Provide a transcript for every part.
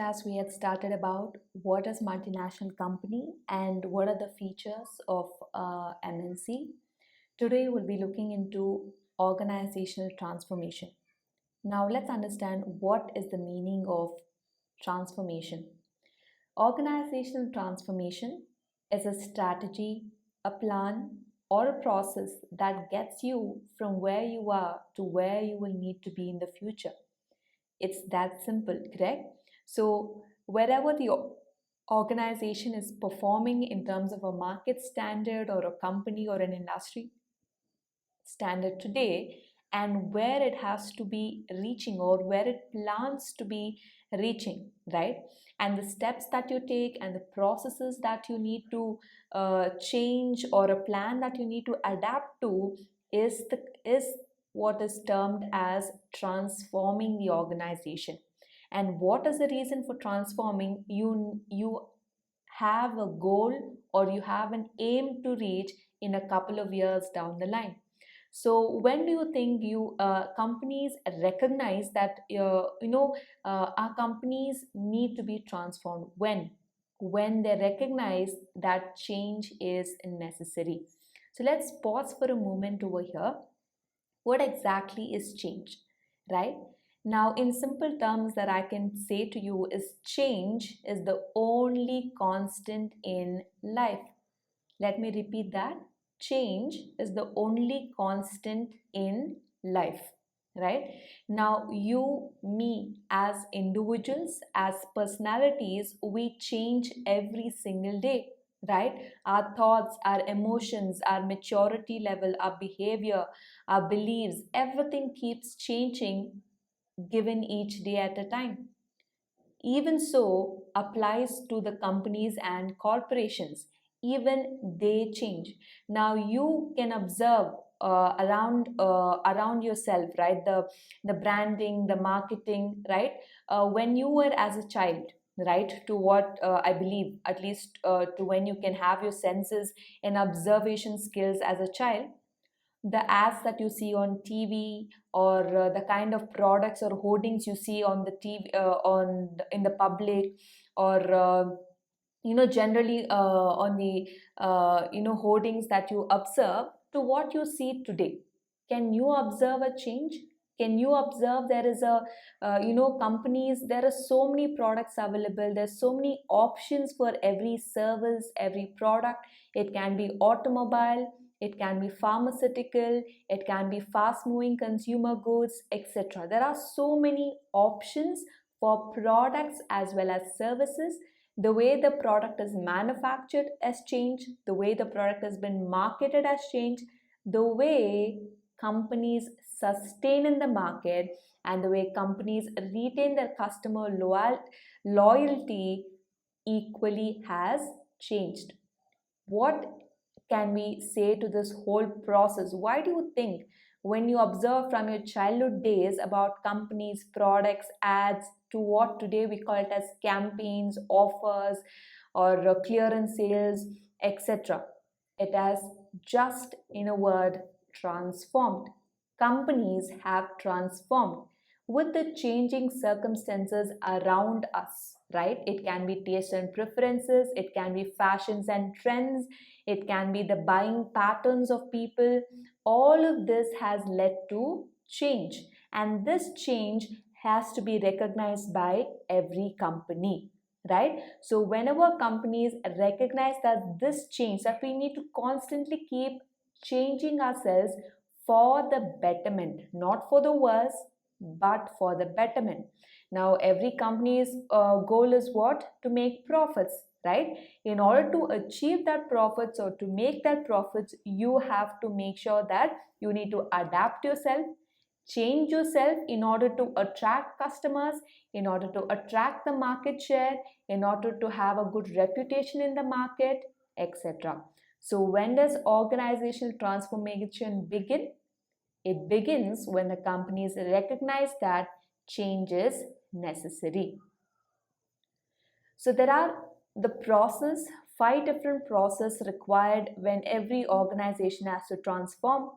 podcast, we had started about what is multinational company and what are the features of MNC. Today, we'll be looking into organizational transformation. Now, let's understand what is the meaning of transformation. Organizational transformation is a strategy, a plan, or a process that gets you from where you are to where you will need to be in the future. It's that simple, correct? So, wherever the organization is performing in terms of a market standard or a company or an industry standard today, and where it has to be reaching or where it plans to be reaching, right? And the steps that you take and the processes that you need to change, or a plan that you need to adapt to, is what is termed as transforming the organization. And what is the reason for transforming? You have a goal, or you have an aim to reach in a couple of years down the line. So when do you think you companies recognize that our companies need to be transformed? When they recognize that change is necessary. So let's pause for a moment over here. What exactly is change, right? Now, in simple terms, that I can say to you is change is the only constant in life. Let me repeat that. Change is the only constant in life, right? Now, you, me, as individuals, as personalities, we change every single day, right? Our thoughts, our emotions, our maturity level, our behavior, our beliefs, everything keeps changing given each day at a time. Even so applies to the companies and corporations. Even they change. Now you can observe around yourself, right? The branding, the marketing, right? When you were as a child, right, to what I believe, at least to when you can have your senses and observation skills as a child, the ads that you see on TV, or the kind of products or hoardings you see on the TV, in the public, or generally on the hoardings that you observe, to what you see today. Can you observe a change? Can you observe there is a companies, there are so many products available, there's so many options for every service, every product. It can be automobile, it can be pharmaceutical, it can be fast moving consumer goods, etc. There are so many options for products as well as services. The way the product is manufactured has changed, the way the product has been marketed has changed, the way companies sustain in the market, and the way companies retain their customer loyalty equally has changed. What can we say to this whole process? Why do you think, when you observe from your childhood days about companies, products, ads, to what today we call it as campaigns, offers, or clearance sales, etc., it has just, in a word, transformed. Companies have transformed with the changing circumstances around us, right? It can be taste and preferences, it can be fashions and trends, it can be the buying patterns of people. All of this has led to change, and this change has to be recognized by every company, right? So whenever companies recognize that this change, that we need to constantly keep changing ourselves for the betterment, not for the worse, but for the betterment. Now every company's goal is what? To make profits, right? In order to achieve that profits, or to make that profits, you have to make sure that you need to adapt yourself, change yourself in order to attract customers, in order to attract the market share, in order to have a good reputation in the market, etc. So when does organizational transformation begin? It begins when the companies recognize that change is necessary. So there are the process, 5 different processes required when every organization has to transform.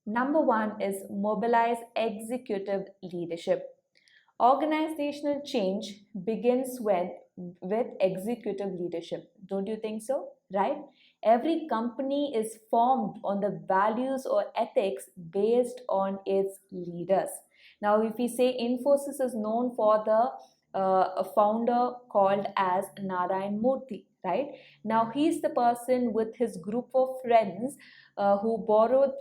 Number one is mobilize executive leadership. Organizational change begins with executive leadership. Don't you think so? Right? Every company is formed on the values or ethics based on its leaders. Now, if we say Infosys is known for the a founder called as Narayan Murthy, right? Now, he's the person with his group of friends who borrowed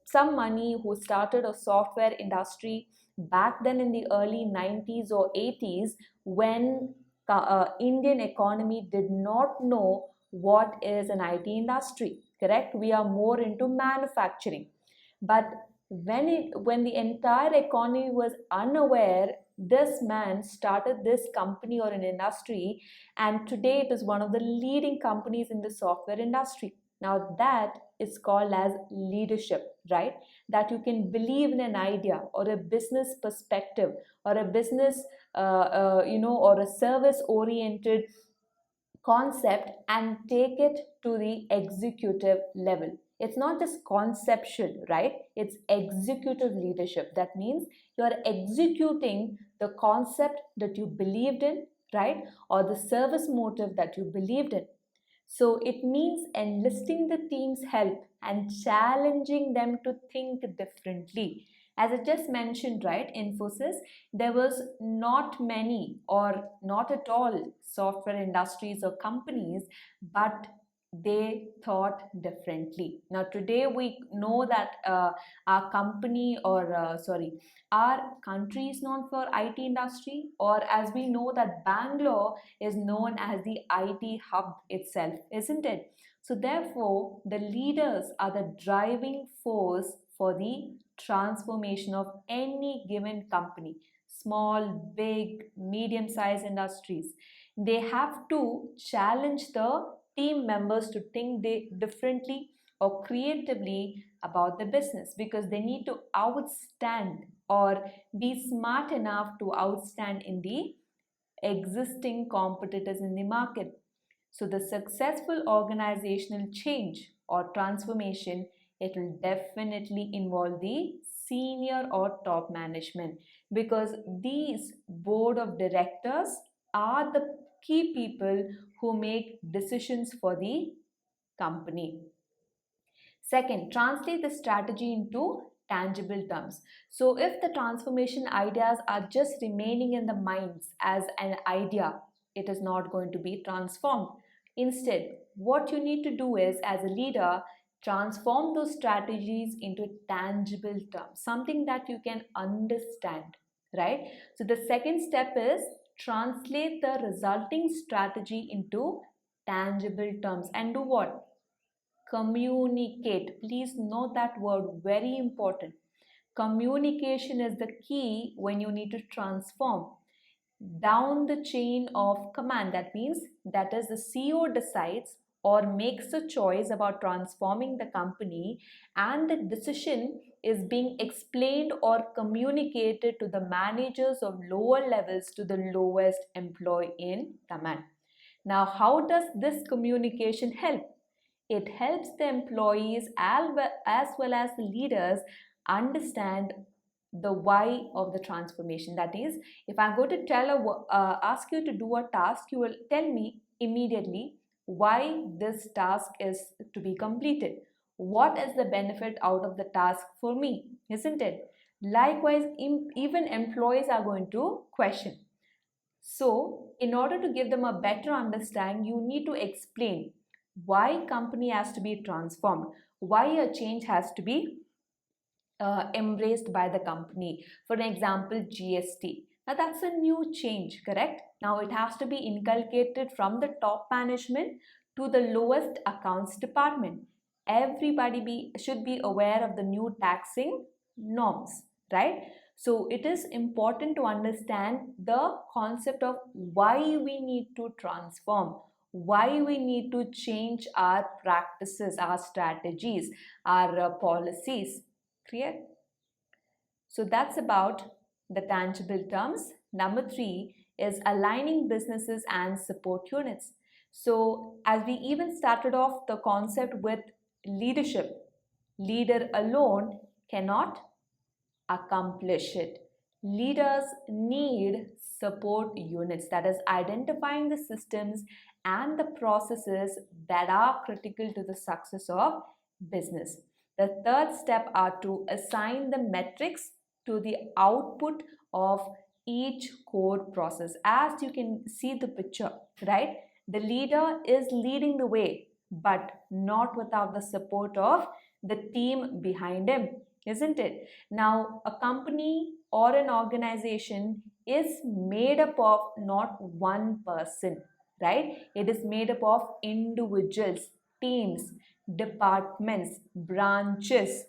some money, who started a software industry back then in the early 90s or 80s, when Indian economy did not know what is an IT industry, correct? We are more into manufacturing. But when the entire economy was unaware, this man started this company or an industry, and today it is one of the leading companies in the software industry. Now that is called as leadership, right? That you can believe in an idea or a business perspective or a business or a service oriented concept and take it to the executive level. It's not just conceptual, right? It's executive leadership. That means you're executing the concept that you believed in, right? Or the service motive that you believed in. So it means enlisting the team's help and challenging them to think differently. As I just mentioned, right, Infosys, there was not many or not at all software industries or companies, but they thought differently. Now, today we know that our company or our country is known for IT industry, or as we know that Bangalore is known as the IT hub itself, isn't it? So, therefore, the leaders are the driving force for the transformation of any given company, small, big, medium sized industries. They have to challenge the team members to think differently or creatively about the business, because they need to outstand or be smart enough to outstand in the existing competitors in the market. So the successful organizational change or transformation, it will definitely involve the senior or top management, because these board of directors are the key people who make decisions for the company. Second, translate the strategy into tangible terms. So, if the transformation ideas are just remaining in the minds as an idea, it is not going to be transformed. Instead, what you need to do is, as a leader, transform those strategies into tangible terms, something that you can understand, right? So, the second step is translate the resulting strategy into tangible terms and do what? Communicate. Please note that word, very important. Communication is the key when you need to transform down the chain of command. That means that is the CEO decides or makes a choice about transforming the company, and the decision is being explained or communicated to the managers of lower levels to the lowest employee in command. Now, how does this communication help? It helps the employees as well as the leaders understand the why of the transformation. That is, if I'm going to ask you to do a task, you will tell me immediately why this task is to be completed. What is the benefit out of the task for me, isn't it? Likewise, even employees are going to question. So, in order to give them a better understanding, you need to explain why company has to be transformed, why a change has to be embraced by the company. For example, GST. Now that's a new change, correct? Now it has to be inculcated from the top management to the lowest accounts department. Everybody should be aware of the new taxing norms, right? So it is important to understand the concept of why we need to transform, why we need to change our practices, our strategies, our policies. Clear? So that's about the tangible terms. Number three is aligning businesses and support units. So, as we even started off the concept with leadership, leader alone cannot accomplish it. Leaders need support units, that is, identifying the systems and the processes that are critical to the success of business. The third step are to assign the metrics to the output of each core process. As you can see the picture, right? The leader is leading the way, but not without the support of the team behind him, isn't it? Now, a company or an organization is made up of not one person, right? It is made up of individuals, teams, departments, branches,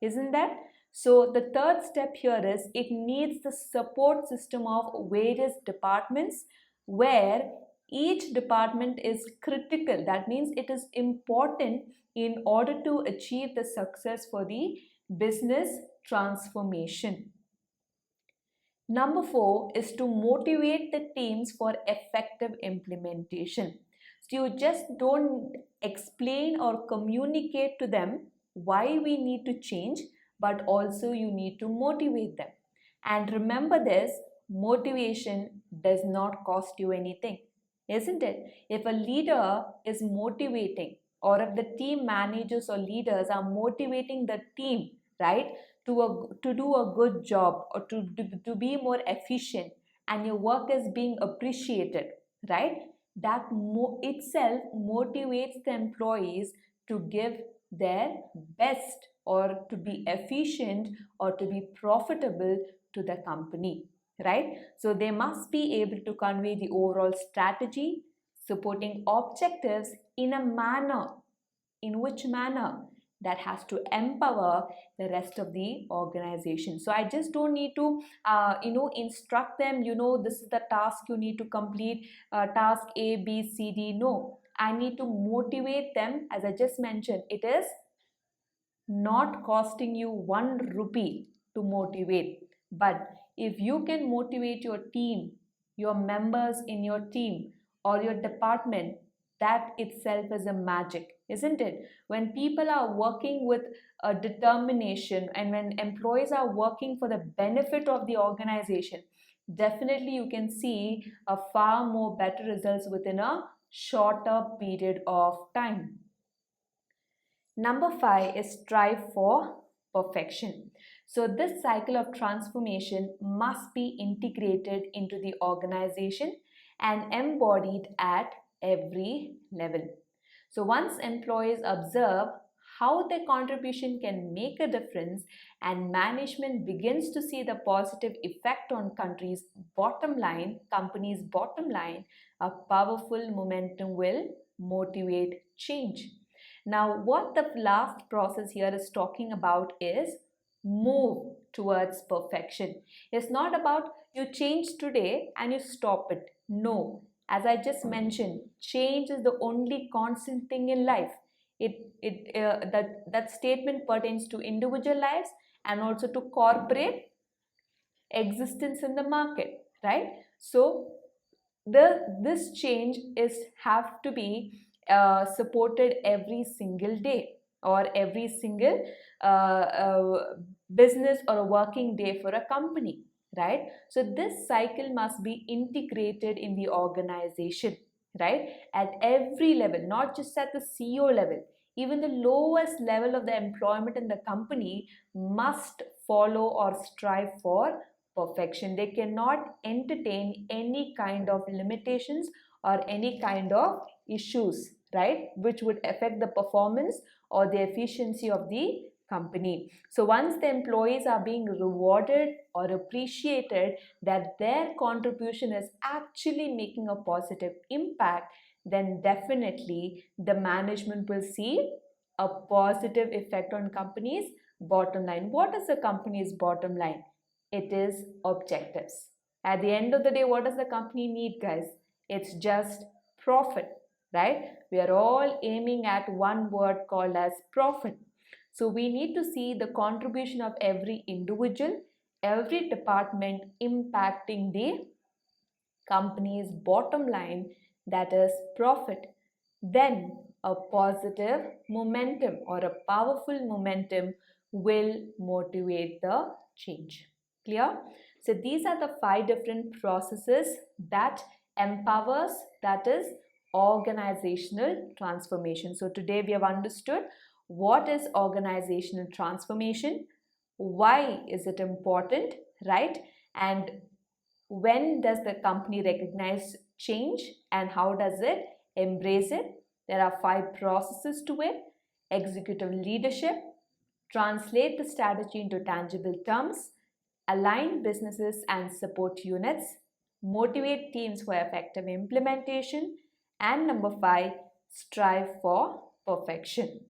isn't that? So, the third step here is it needs the support system of various departments where each department is critical. That means it is important in order to achieve the success for the business transformation. Number four is to motivate the teams for effective implementation. So you just don't explain or communicate to them why we need to change, but also you need to motivate them. And remember this, motivation does not cost you anything, isn't it? If a leader is motivating, or if the team managers or leaders are motivating the team, right, to do a good job or to be more efficient, and your work is being appreciated, right, that itself motivates the employees to give their best or to be efficient or to be profitable to the company, right? So they must be able to convey the overall strategy, supporting objectives in a manner, in which manner, that has to empower the rest of the organization. So I just don't need to instruct them, this is the task you need to complete, task A B C D. No, I need to motivate them. As I just mentioned, it is not costing you 1 rupee to motivate. But if you can motivate your team, your members in your team or your department, that itself is a magic, isn't it? When people are working with a determination and when employees are working for the benefit of the organization, definitely you can see a far more better results within a shorter period of time. Number five is strive for perfection. So, this cycle of transformation must be integrated into the organization and embodied at every level. So, once employees observe how their contribution can make a difference and management begins to see the positive effect on company's bottom line, a powerful momentum will motivate change. Now, what the last process here is talking about is move towards perfection. It's not about you change today and you stop it. No, as I just mentioned, change is the only constant thing in life. That statement pertains to individual lives and also to corporate existence in the market, right? So this change is have to be supported every single day or every single business or a working day for a company, right? So this cycle must be integrated in the organization, right, at every level, not just at the CEO level. Even the lowest level of the employment in the company must follow or strive for perfection. They cannot entertain any kind of limitations or any kind of issues, right, which would affect the performance or the efficiency of the company. So once the employees are being rewarded or appreciated that their contribution is actually making a positive impact, then definitely the management will see a positive effect on company's bottom line. What is the company's bottom line? It is objectives. At the end of the day, what does the company need, guys? It's just profit, right? We are all aiming at one word called as profit. So we need to see the contribution of every individual, every department impacting the company's bottom line, that is profit. Then a positive momentum or a powerful momentum will motivate the change. Clear? So these are the 5 different processes that empowers, that is organizational transformation. So today we have understood what is organizational transformation, why is it important, right? And when does the company recognize change and how does it embrace it? There are 5 processes to it: executive leadership, translate the strategy into tangible terms, align businesses and support units, motivate teams for effective implementation, and number 5, strive for perfection.